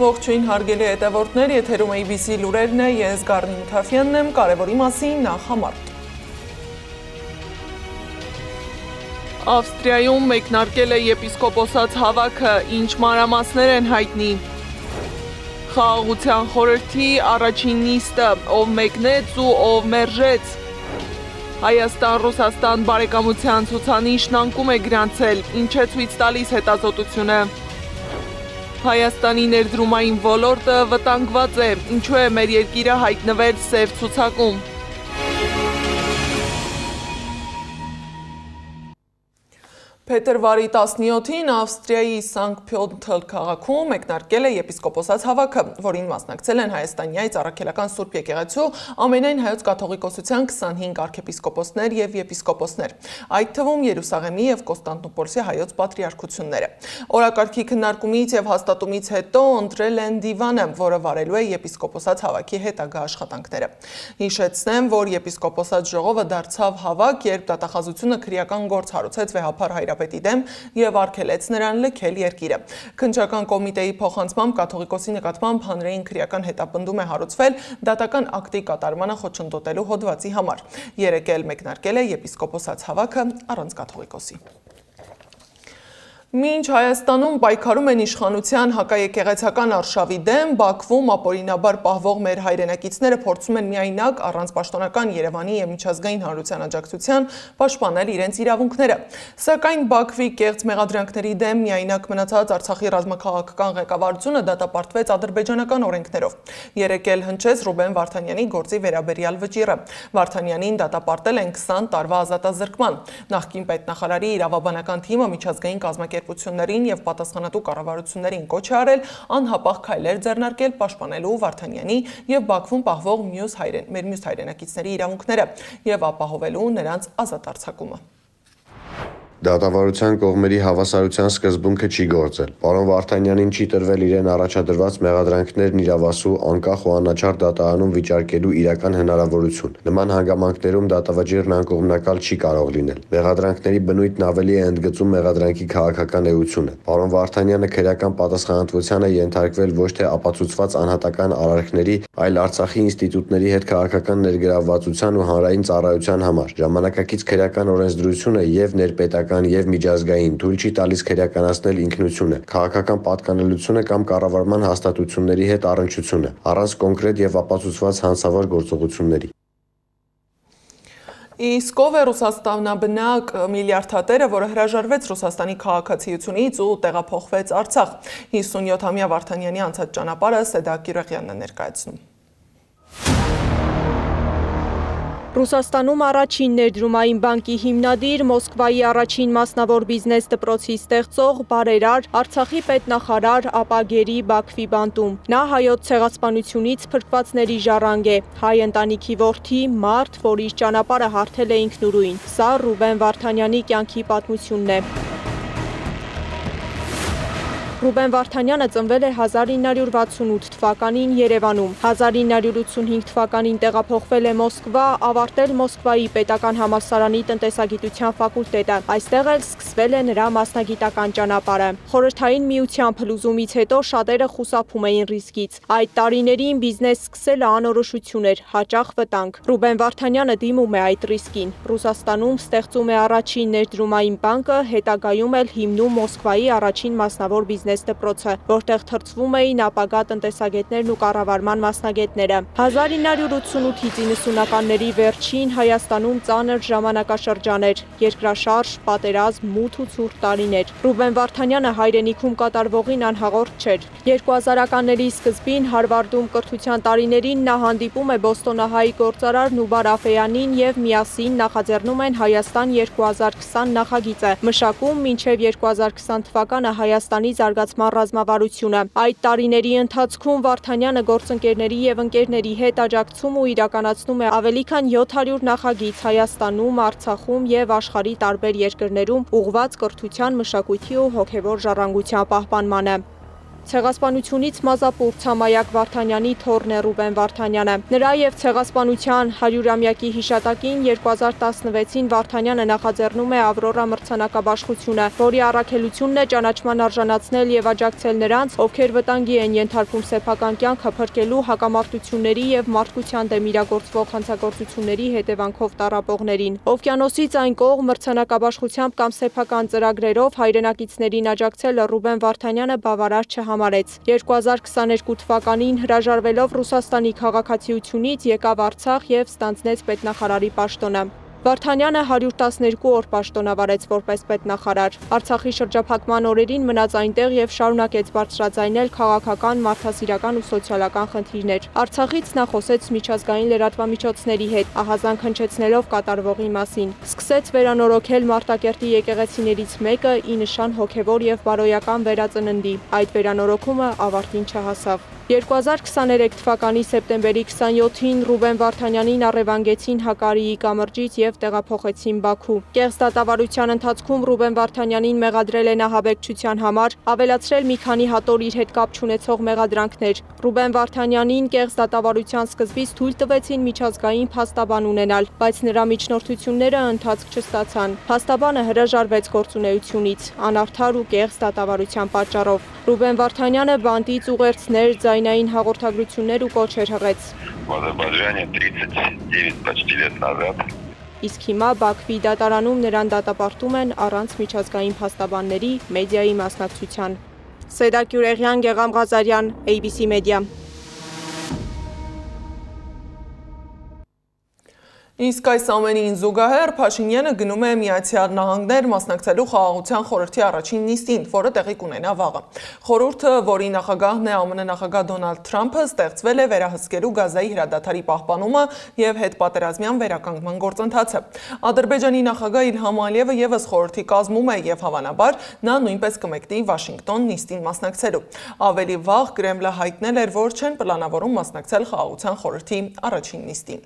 Ողջույն հարգելի հետևորդներ, եթերում ABC լուրերն է, ես Գառնի Մթաֆյանն եմ, կարևորի մասին նախ համարոտ։ Ավստրիայում մեկնարկել է եպիսկոպոսաց հավաքը, ինչ մանրամասներ են հայտնի։ Խաղաղության խորհրդի առաջին նիստը, ով մեկնեց ու ով մերժեց։ Հայաստան-Ռուսաստան բարեկամության ցուցանիշն անկում է գրանցել, ինչ է ցույց տալիս հետազոտությունը։ Հայաստանի ներդրումային ոլորտը վտանգված է, ինչու է մեր երկիրը հայտնվել սև ցուցակում։ Փետրվարի 17-ին Ավստրիայի Սանկտ-Փյոլթել քաղաքում մեկնարկել է եպիսկոպոսաց հավաքը, որին մասնակցել են Հայաստանյայից առաքելական Սուրբ եկեղեցու ամենայն հայոց կաթողիկոսության 25 արքեպիսկոպոսներ եւ եպիսկոպոսներ, այդ թվում Երուսաղեմի եւ Կոստանդնուպոլսի հայոց պատրիարքությունները։ Օրակարգի քննարկումից եւ հաստատումից հետո ընտրել են դիվանը, որը վարելու է եպիսկոպոսաց հավաքի հետագա աշխատանքները։ Հիշեցնեմ, որ եպիսկոպոսաց ժողովը դարձավ հավաք, երբ դատախազությունը քրեական գործ հարուցեց վեհափար հայրապետի դեմ եւ արգելեց նրան լքել երկիրը։ Քննչական կոմիտեի փոխանցմամբ կաթողիկոսի նկատմամբ հանրային քրեական հետապնդում է հարուցվել դատական ակտի կատարմանը խոչընդոտելու հոդվածի համար։ Երեկ էլ մեկնարկել է եպիսկոպոսաց հավաքը առանց կաթողիկոսի։ Մինչ Հայաստանում պայքարում են իշխանության հակաեկեղեցական արշավի դեմ, Բաքվում ապօրինաբար պահվող մեր հայրենակիցները փորձում են միայնակ առանց պաշտոնական Երևանի եւ միջազգային հանրության աջակցության պաշտպանել իրենց իրավունքները։ Սակայն Բաքվի կեղծ մեղադրանքների դեմ միայնակ մնացած Արցախի ռազմաքաղաքական ղեկավարությունը դատապարտվեց ադրբեջանական օրենքներով։ Երեկ էլ հնչեց Ռուբեն Վարդանյանի գործի վերաբերյալ վճիռը։ Վարդանյանին դատապարտել են 20 տարվա ազատազրկման։ Նախկին պետնախարարի իրավաբանական թիմը միջազգային կազմակերպություններին եւ պատասխանատու կառավարություններին կոչ է արել անհապաղ քայլեր ձեռնարկել պաշտպանելու Վարդանյանի եւ Բաքվում պահվող մյուս հայրենակիցների իրավունքները եւ ապահովելու նրանց ազատ արձակումը։ Դատավարության կողմերի հավասարության սկզբունքը չի գործել։ Պարոն Վարդանյանին չի տրվել իրեն առաջադրված մեղադրանքներն իրավասու, անկախ ու անաչառ դատարանում վիճարկելու իրական հնարավորություն։ Նման հանգամանքներում դատավճիռն անկողմնակալ չի կարող լինել։ Մեղադրանքների բնույթն ավելի է ընդգծում մեղադրանքի քաղաքական էությունը։ Պարոն Վարդանյանը քրեական պատասխանատվության է ենթարկվել ոչ թե ապացուցված անհատական արարքների, այլ Արցախի ինստիտուտների հետ քաղաքական ներգրավվածության ու հանրային ծառայության համար։ Ժամանակակից քրեական օրենսդրությունը եւ ներպետական եւ միջազգային թույլ չի տալիս քրեականացնել ինքնությունը, քաղաքական պատկանելությունը կամ կառավարման հաստատությունների հետ առնչությունը, առանց կոնկրետ եւ ապացուցված հանցավոր գործողությունների։ Իսկ ով է Ռուսաստանաբնակ միլիարդատերը, որը հրաժարվեց Ռուսաստանի քաղաքացիությունից ու տեղափոխվեց Արցախ։ 57-ամյա Վարդանյանի անցած ճանապարհը Սեդակ Կիրեղյանն է ներկայացնում։ Ռուսաստանում առաջին ներդրումային բանկի հիմնադիր, Մոսկվայի առաջին մասնավոր բիզնես դպրոցի ստեղծող, բարերար, Արցախի պետնախարար, ապա գերի Բաքվի բանտում։ Նա հայոց ցեղասպանությունից փրկվածների ժառանգ է, հայ ընտանիքի որդի, մարդ, որ իր ճանապարհը հարթել է ինքնուրույն։ Սա Ռուբեն Վարդանյանի կյանքի պատմությունն է։ Ռուբեն Վարդանյանը ծնվել է 1968 թվականին Երևանում, 1985 թվականին տեղափոխվել է Մոսկվա, ավարտել Մոսկվայի պետական համալսարանի տնտեսագիտության ֆակուլտետը, այստեղ էլ սկսվել է նրա մասնագիտական ճանապարհը։ Խորհրդային միության փլուզումից հետո շատերը խուսափում էին ռիսկից։ Այդ տարիներին բիզնես սկսելը անորոշություն էր, հաճախ վտանգ։ Ռուբեն Վարդանյանը դիմում է այդ ռիսկին։ Ռուսաստանում ստեղծում է առաջին ներդրումային բանկը, հետագայում էլ հիմնում Մոսկվայի առաջին մասնավոր բիզնես դպրոցը, որտեղ թրծվում էին ապագա տնտեսագետներն ու կառավարման մասնագետները։ 1988-ից 90-ականների վերջին Հայաստանում ծանր ժամանակաշրջան էր, երկրաշարժ, պատերազմ, մութ ու ցուրտ տարիներ։ Ռուբեն Վարդանյանը հայրենիքում կատարվողին անհաղորդ չէր։ 2000-ականների սկզբին Հարվարդում կրթության տարիներին նա հանդիպում է բոստոնահայ գործարար Նուբար Աֆեյանին եւ միասին նախաձեռնում են Հայաստան 2020 նախագիծը, մշակում մինչև 2020 թվականը Հայաստանի զարգացման ռազմավարությունը։ Այդ տարիների ընթացքում Վարդանյանը գործընկերների եւ ընկերների հետ աջակցում ու իրականացնում է ավելի քան 700 նախագիծ Հայաստանում, Արցախում եւ աշխարհի տարբեր երկրներում ուղղված կրթության, մշակույթի ու հոգեվոր ժառանգության պահպանմանը։ Ցեղասպանությունից մազապուրտ Ցամայակ Վարդանյանի թոռն է Ռուբեն Վարդանյանը։ Նրա եւ ցեղասպանության 100-ամյակի հիշատակին 2016-ին Վարդանյանը նախաձեռնում է Ավրորա մրցանակաբաշխությունը, որի առաքելությունն է ճանաչման արժանացնել եւ աջակցել նրանց, ովքեր վտանգի են ենթարկվում սեփական կյանքը փրկելու հակամարտությունների եւ մարդկության դեմ իրագործվող հանցագործությունների հետևանքով տառապողներին։ Օվկիանոսից այն կողմ մրցանակաբաշխությամբ կամ սեփական ծրագրերով հայրենակիցներին աջակցելը Ռուբեն Վարդանյանը բավարար չհամարեց։ 2022 թվականին հրաժարվելով Ռուսաստանի քաղաքացիությունից եկավ Արցախ եւ ստանձնեց պետնախարարի պաշտոնը։ Վարդանյանը 112 օր պաշտոնավարեց որպես պետնախարար։ Արցախի շրջափակման օրերին մնաց այնտեղ եւ շարունակեց բարձրաձայնել քաղաքական, մարդասիրական ու սոցիալական խնդիրներ։ Արցախից նա խոսեց միջազգային լրատվամիջոցների հետ, ահազանգ հնչեցնելով կատարվողի մասին։ Սկսեց վերանորոգել Մարտակերտի եկեղեցիներից մեկը ի նշան հոգեվոր եւ բարոյական վերածննդի։ Այդ վերանորոգումը ավարտին չհասավ։ 2023 թվականի սեպտեմբերի 27-ին Ռուբեն Վարդանյանին առևանգեցին Հակարիի կամրջից եւ տեղափոխեցին Բաքու։ Կեղծ դատավարության ընթացքում Ռուբեն Վարդանյանին մեղադրել են ահաբեկչության համար, ավելացրել մի քանի հատոր իր հետ կապ չունեցող մեղադրանքներ։ Ռուբեն Վարդանյանին կեղծ դատավարության սկզբից թույլ տվեցին միջազգային փաստաբան ունենալ, բայց նրա միջնորդությունները ընթացք չստացան։ Փաստաբանը հրաժարվեց գործունեությունից անարդար ու կեղծ դատավարության պատճառով։ Ռուբեն Վարդանյանը բանտից ուղերձներ, ձայնային հաղորդագրություններ ու կոչեր հղեց։ В Азербайджане 39 почти лет назад. Իսկ հիմա Բաքվի դատարանում նրան դատապարտում են առանց միջազգային փաստաբանների, մեդիայի մասնակցության։ Սեդա Գյուրեղյան, Գեգամ Ղազարյան, ABC Media։ Իսկ այս ամենին զուգահեռ Փաշինյանը գնում է Միացյալ Նահանգներ մասնակցելու Խաղաղության խորհրդի առաջին նիստին, որը տեղի կունենա վաղը։ Խորհուրդը, որի նախագահն է ԱՄՆ նախագահ Դոնալդ Թրամփը, ստեղծվել է վերահսկելու Գազայի հրադադարի պահպանումը եւ հետպատերազմյան վերականգնման գործընթացը։ Ադրբեջանի նախագահ Իլհամ Ալիևը եւս խորհրդի կազմում է եւ հավանաբար նա նույնպես կմեկնի Վաշինգտոն նիստին մասնակցելու։ Ավելի վաղ Կրեմլը հայտնել էր, որ չեն պլանավորում մասնակցել Խաղաղության խորհրդի առաջին նիստին։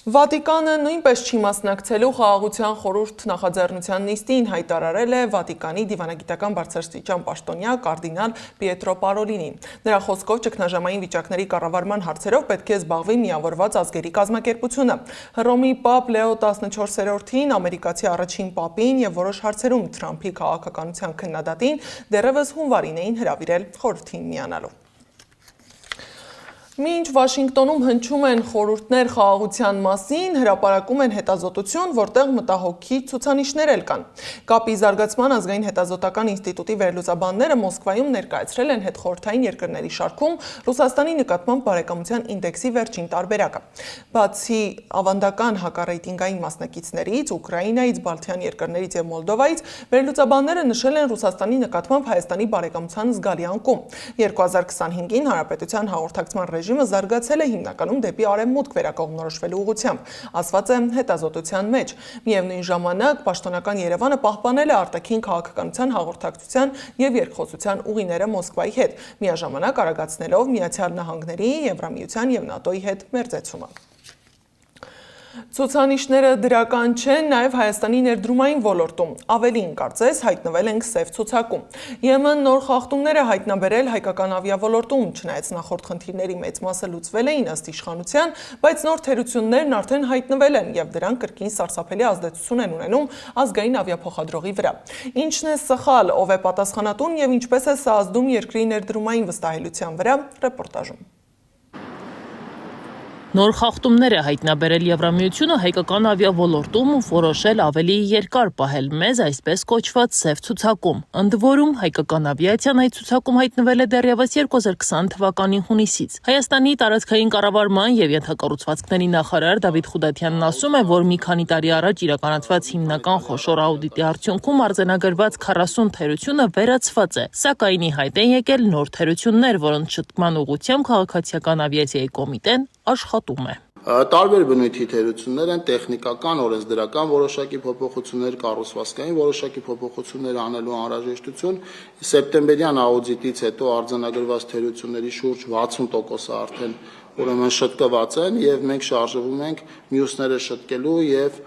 Վատիկանը նույնպես չի մասնակցելու Խաղաղության խորհուրդ նախաձեռնության նիստին, հայտարարել է Վատիկանի դիվանագիտական բարձրաստիճան պաշտոնյա կարդինալ Պիետրո Պարոլինին։ Նրա խոսքով ճգնաժամային վիճակների կառավարման հարցերով պետք է զբաղվի միավորված ազգերի կազմակերպությունը։ Հռոմի պապ Լեո 14-րդին, ամերիկացի առաջին պապին եւ որոշ հարցերում Թրամփի քաղաքականության քննադատին դեռևս հունվարին էին հրավիրել խորհրդին միանալու։ Մինչ Վաշինգտոնում հնչում են խորհուրդներ խաղաղության մասին, հրապարակում են հետազոտություն, որտեղ մտահոգիչ ցուցանիշներ էլ կան։ Կապի զարգացման ազգային հետազոտական ինստիտուտի վերլուծաբանները Մոսկվայում ներկայացրել են հետխորհրդային երկրների շարքում Ռուսաստանի նկատմամբ բարեկամության ինդեքսի վերջին տարբերակը։ Բացի ավանդական հակառեյտինգային մասնակիցներից, Ուկրաինայից, Բալթյան երկրներից եւ Մոլդովայից, վերլուծաբանները նշել են Ռուսաստանի նկատմամբ Հայաստանի բարեկամության զգալի անկում։ 2025-ին Հանրապետության հաղորդակցման ռեժիմը զարգացել է հիմնականում դեպի արևմուտք վերակողմնորոշվելու ուղղությամբ, ասված է հետազոտության մեջ։ Միևնույն ժամանակ պաշտոնական Երևանը պահպանել է արտաքին քաղաքականության հաղորդակցության եւ երկխոսության ուղիները Մոսկվայի հետ, միաժամանակ արագացնելով Միացյալ Նահանգների, Եվրամիության եւ ՆԱՏՕ-ի հետ մերձեցումը։ Ցուցանիշները դրական չեն նաև Հայաստանի ներդրումային ոլորտում։ Ավելին կարծես հայտնվել ենք սև ցուցակում։ ԵՄ նոր խախտումներ է հայտնաբերել հայկական ավիավոլորտում, չնայած նախորդ խնդիրների մեծ մասը լուծվել էին ըստ իշխանության, բայց նոր թերություններն արդեն հայտնվել են եւ դրանք կրկին սարսափելի ազդեցություն են ունենում ազգային ավիափոխադրողի վրա։ Ինչն է սխալ, ով է պատասխանատուն եւ ինչպես է սա ազդում երկրի ներդրումային վստահելիության վրա, ռեպորտաժում։ Նոր խախտումներ է հայտնաբերել Եվրամիությունը հայկական ավիավոլորտում ու որոշել ավելի երկար պահել մեզ այսպես կոչված սև ցուցակում։ Ընդ որում հայկական ավիացիան այդ ցուցակում հայտնվել է դեռևս 2020 թվականի հունիսից։ Հայաստանի տարածքային կառավարման եւ ենթակառուցվածքների նախարար Դավիթ Խուդատյանն ասում է, որ մի քանի տարի առաջ իրականացված հիմնական խոշոր աուդիտի արդյունքում արձանագրված 40 թերությունը վերացված է, սակայն ի հայտ են եկել նոր թերություններ, որոնց շտկման ուղղությամբ քաղաքացիական ավիացիայի կոմիտեն աշխատում է։ Տարբեր բնույթի թերություններ են, տեխնիկական, օրենսդրական որոշակի փոփոխություններ, կառուցվածքային որոշակի փոփոխություններ անելու անհրաժեշտություն։ Սեպտեմբերյան աուդիտից հետո արձանագրված թերությունների շուրջ 60%-ը արդեն ուրեմն շտկված են եւ մենք շարժվում ենք մյուսները շտկելու եւ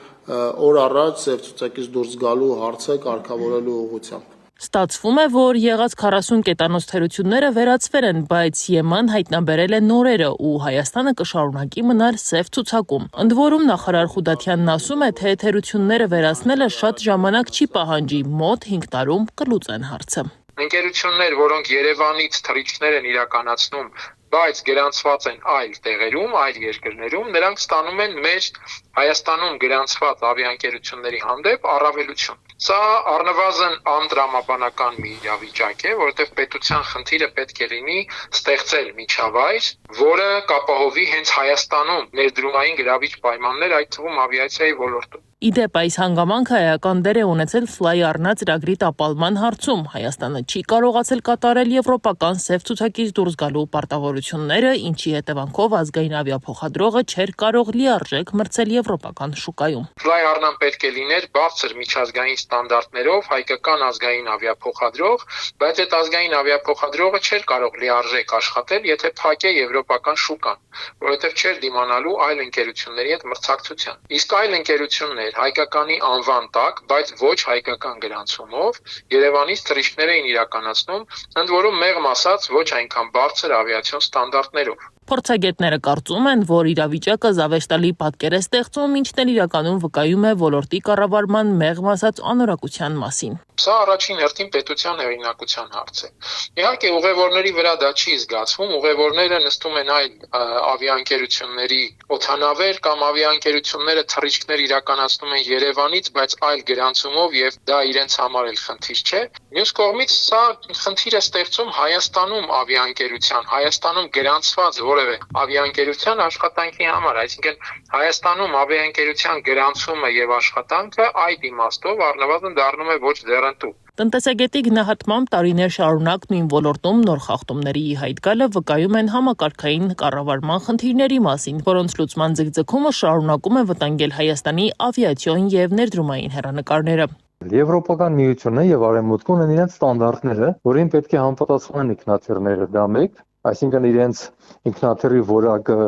օր առաջ ծև ցուցակից դուրս գալու հարցը կարգավորելու ուղղությամբ։ Ստացվում է, որ եղած 40 կետանոց թերությունները վերացվել են, բայց ԵՄ-ն հայտնաբերել է նորերը ու Հայաստանը կշարունակի մնալ սև ցուցակում։ Ընդ որում նախարար Խուդատյանն ասում է, թե թերությունները վերացնելը շատ ժամանակ չի պահանջի, մոտ 5 տարում կլուծեն հարցը։ Ընկերություններ, որոնք Երևանից թռիչքներ են իրականացնում, բայց գրանցված են այլ տեղերում, այլ երկրներում, նրանք ստանում են մեր Հայաստանում գրանցված ավիաընկերությունների հանդեպ առավելություն։ Սա առնվազն անտրամաբանական մի իրավիճակ է, որովհետև պետության խնդիրը պետք է լինի ստեղծել միջավայր, որը կապահովի հենց Հայաստանում ներդրումային գրավիչ պայմաններ, այդ թվում ավիացիայի ոլորտում։ Իդեպ այս հանգամանքը էական դեր է ունեցել Fly Arna ծրագրի տապալման հարցում։ Հայաստանը չի կարողացել կատարել եվրոպական սև ցուցակից դուրս գալու պարտավորությունները, ինչի հետևանքով ազգային ավիափոխադրողը չէր կարող լիարժեք մրցել եվրոպական շուկայում։ Fly Arna-ն պետք է լիներ բարձր միջազգային ստանդարտներով հայկական ազգային ավիափոխադրող, բայց այդ ազգային ավիափոխադրողը չէր կարող լիարժեք աշխատել, եթե փակե եվրոպական շուկան, որովհետև չէր դիմանալու այլ ընկերությունների հետ մրցակցության։ Իսկ այլ ընկերություններ հայկականի անվան տակ, բայց ոչ հայկական գրանցումով Երևանից թռիչքներ էին իրականացնում, ընդ որում մեղմ ասած ոչ այնքան բարձր ավիացիոն ստանդարտներով։ Փորձագետները կարծում են, որ իրավիճակը զավեշտալի պատկեր է ստեղծում, ինչն էլ իրականում վկայում է ոլորտի կառավարման մեղմ ասած անորակության մասին։ Սա առաջին հերթին պետության հեղինակության հարց է։ Իհարկե ուղևորների վրա դա չի զգացվում, ուղևորները նստում են այլ ավիաընկերությունների օդանավեր կամ ավիաընկերությունները թռիչքներ իրականացնում են Երևանից, բայց այլ գրանցումով եւ դա իրենց համար էլ խնդիր չէ։ Մյուս կողմից սա խնդիր է ստեղծում Հայաստանում ավիաընկերության, Հայաստանում գրանցված որևէ ավիաընկերության աշխատանքի համար, այսինքն Հայաստանում ավիաընկերության գրանցումը եւ աշխատանքը այդ իմաստով առնվազն դառնում է ոչ ձեռնտու։ Տնտեսագետի գնահատմամբ տարիներ շարունակ նույն ոլորտում նոր խախտումների ի հայտ գալը վկայում են համակարգային կառավարման խնդիրների մասին, որոնց լուծման ձգձգումը շարունակում է վտանգել Հայաստանի ավիացիոն եւ ներդրումային հեռանկարները։ Եվրոպական միությունը եւ Արևմուտքը ունեն իրենց ստանդարտները, որին պետք է համապատասխանեն ինքնաթիռները, դա մեկ, այսինքն իրենց ինքնաթիռի որակը,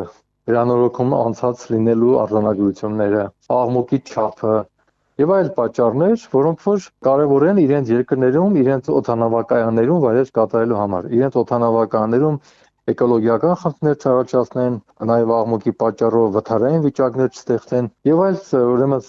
վերանորոգում անցած լինելու արձանագրությունները, աղմուկի չափը եւ այլ պատճառներ, որոնք որ կարեւոր են իրենց երկրներում, իրենց օդանավակայաններում վայրեջ կատարելու համար, իրենց օդանավակայաններում էկոլոգիական խնդիրներ չառաջացնեն, նաև աղմուկի պատճառով վթարային վիճակներ չստեղծեն եւ այլ ուրեմն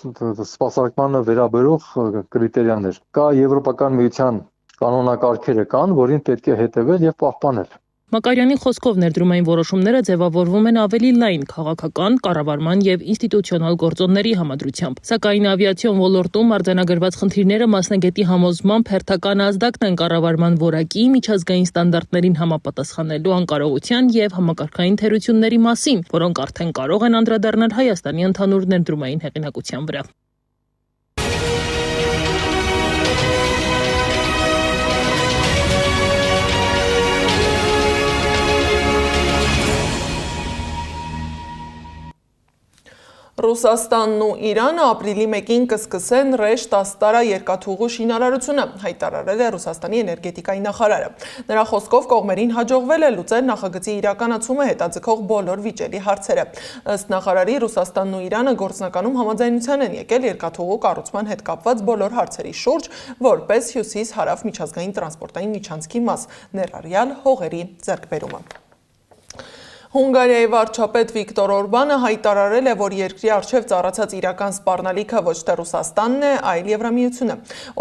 սպասարկմանը վերաբերող կրիտերիաներ։ Կա Եվրոպական միության կանոնակարգերը կան, որին պետք է հետևել եւ պահպանել։ Մակարյանի խոսքով ներդրումային որոշումները ձևավորվում են ավելի լայն քաղաքական, կառավարման եւ ինստիտուցիոնալ գործոնների համադրությամբ։ Սակայն ավիացիոն ոլորտում արձանագրված խնդիրները մասնագետի համոզմամբ հերթական ազդակն են կառավարման որակի, միջազգային ստանդարտներին համապատասխանելու անկարողության եւ համակարգային թերությունների մասին, որոնք արդեն կարող են անդրադառնալ Հայաստանի ընդհանուր ներդրումային հեղինակության վրա։ Ռուսաստանն ու Իրանը ապրիլի 1-ին կսկսեն ռեժ 10 տարա երկաթուղու շինարարությունը, հայտարարել է Ռուսաստանի էներգետիկայի նախարարը։ Նրա խոսքով կողմերին հաջողվել է լուծել նախագծի իրականացումը հետաձգող բոլոր վիճելի հարցերը։ Ըստ նախարարի Ռուսաստանն ու Իրանը գործնականում համաձայնության են եկել երկաթուղու կառուցման հետ կապված բոլոր հարցերի շուրջ, որպես հյուսիս-հարավ միջազգային տրանսպորտային միջանցքի մաս, ներառյալ հողերի ձեռքբերումը։ Հունգարիայի վարչապետ Վիկտոր Օրբանը հայտարարել է, որ երկրի առջև ծառացած իրական սպառնալիքը ոչ թե Ռուսաստանն է, այլ Եվրամիությունը։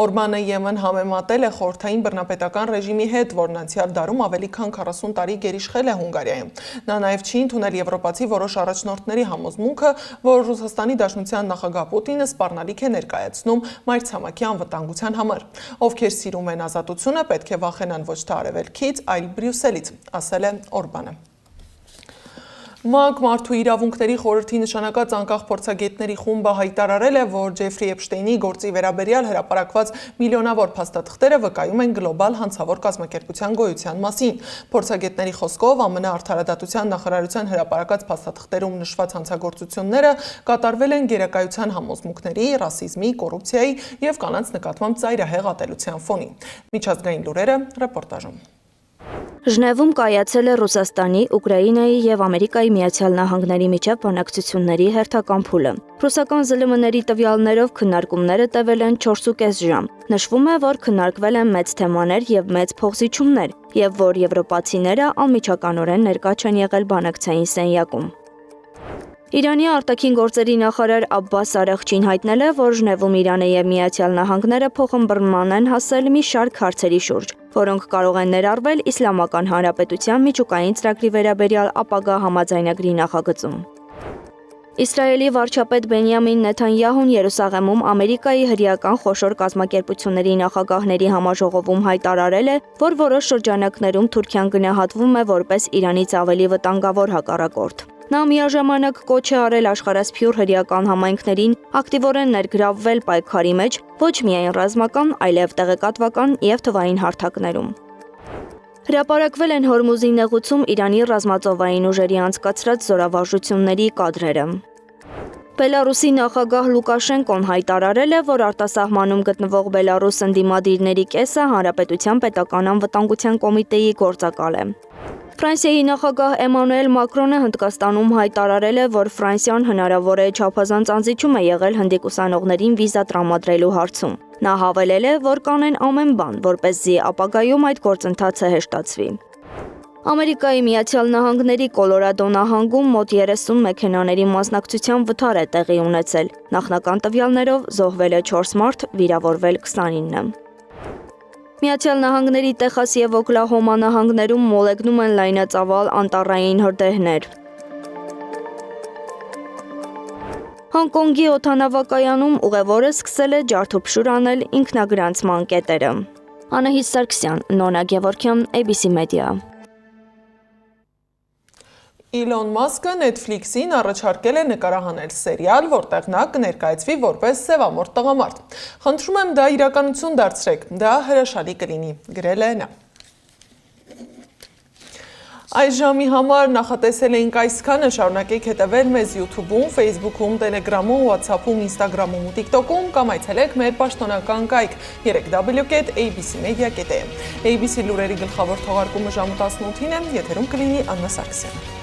Օրբանը ԵՄ-ն համեմատել է խորհրդային բռնապետական ռեժիմի հետ, որն անցյալ դարում ավելի քան 40 տարի գերիշխել է Հունգարիայում։ Նա նաև չի ընդունել եվրոպացի որոշ առաջնորդների համոզմունքը, որ Ռուսաստանի Դաշնության նախագահ Պուտինը սպառնալիք է ներկայացնում մայրցամաքի անվտանգության համար։ Ովքեր սիրում են ազատությունը, պետք է վախենան ոչ թե արևելքից, այլ Բրյուսելից, ասել է Օրբանը։ ՄԱԿ Մարդու իրավունքների խորհրդի նշանակած անկախ փորձագետների խումբը հայտարարել է, որ Ջեֆրի Էփշտեյնի գործի վերաբերյալ հրապարակված միլիոնավոր փաստաթղթերը վկայում են գլոբալ հանցավոր կազմակերպության գոյության մասին։ Փորձագետների խոսքով ԱՄՆ արդարադատության նախարարության հրապարակած փաստաթղթերում նշված հանցագործությունները կատարվել են գերակայության համոզմունքների, ռասիզմի, կոռուպցիայի եւ կանանց նկատմամբ ծայրահեղ ատելության ֆոնին։ Միջազգային լուրերը ռեպորտաժում։ Ժնևում կայացել է Ռուսաստանի, Ուկրաինայի եւ Ամերիկայի Միացյալ Նահանգների միջև բանակցությունների հերթական փուլը։ Ռուսական ԶԼՄ-ների տվյալներով քննարկումները տևել են 4.5 ժամ։ Նշվում է, որ քննարկվել են մեծ թեմաներ եւ մեծ փոխզիջումներ, եւ որ եվրոպացիները անմիջականորեն ներկա չեն եղել բանակցային սենյակում։ Իրանի արտաքին գործերի նախարար Աբբաս Արաղչին հայտնել է, որ Ժնևում Իրանը եւ Միացյալ Նահանգները փոխըմբռնման են հասել մի շարք հարցերի շուրջ, որոնք կարող են ներառվել Իսլամական Հանրապետության միջուկային ծրագրի վերաբերյալ ապագա համաձայնագրի նախագծում։ Իսրայելի վարչապետ Բենյամին Նեթանյահուն Երուսաղեմում Ամերիկայի հրեական խոշոր կազմակերպությունների նախագահների համաժողովում հայտարարել է, որ որոշ շրջանակներում Թուրքիան գնահատվում է որպես Իրանից ավելի վտանգավոր հակառակորդ։ Նա միաժամանակ կոչ է արել աշխարհասփյուր հրեական համայնքներին ակտիվորեն ներգրավվել պայքարի մեջ ոչ միայն ռազմական, այլև տեղեկատվական եւ թվային հարթակներում։ Հրապարակվել են Հորմուզի նեղուցում Իրանի ռազմածովային ուժերի անցկացրած զորավարժությունների կադրերը։ Բելարուսի նախագահ Լուկաշենկոն հայտարարել է, որ արտասահմանում գտնվող Բելարուս ընդդիմադիրների կեսը Հանրապետության պետական անվտանգության կոմիտեի գործակալ է։ Ֆրանսիայի նախագահ Էմանուել Մակրոնը Հնդկաստանում հայտարարել է, որ Ֆրանսիան հնարավոր է չափազանց անձիջում է եղել հնդիկ ուսանողներին վիզա տրամադրելու հարցում։ Նա հավելել է, որ կանեն ամեն բան, որպեսզի ապագայում այդ գործընթացը հեշտացվի։ Ամերիկայի Միացյալ Նահանգների Կոլորադո նահանգում մոտ 30 մեքենաների մասնակցության վթար է տեղի ունեցել։ Նախնական տվյալներով զոհվել է 4 մարդ, վիրավորվել 29։ Միացյալ Նահանգների Տեխաս եւ Օկլահոմա նահանգներում մոլեգնում են լայնածավալ անտառային հրդեհներ։ Հոնկոնգի օդանավակայանում ուղևորը սկսել է ջարդուփշուր անել ինքնագրանցման կետերը։ Անահիտ Սարգսյան, Նոնա Գևորգյան, ABC Media։ Իլոն Մասկը Netflix-ին առաջարկել է նկարահանել սերիալ, որտեղ նա կներկայացվի որպես սևամորթ տղամարդ։ Խնդրում եմ դա իրականություն դարձրեք, դա հրաշալի կլինի, գրել է նա։ Այս ժամի համար նախատեսել էինք այսքանը, շարունակեք հետևել մեզ YouTube-ում, Facebook-ում, Telegram-ում, WhatsApp-ում, Instagram-ում ու TikTok-ում կամ այցելեք մեր պաշտոնական կայք www.abcmedia.am։ ABC լուրերի գլխավոր թողարկումը ժամը 18-ին է, եթերում կլինի Աննա Սարգսյանը։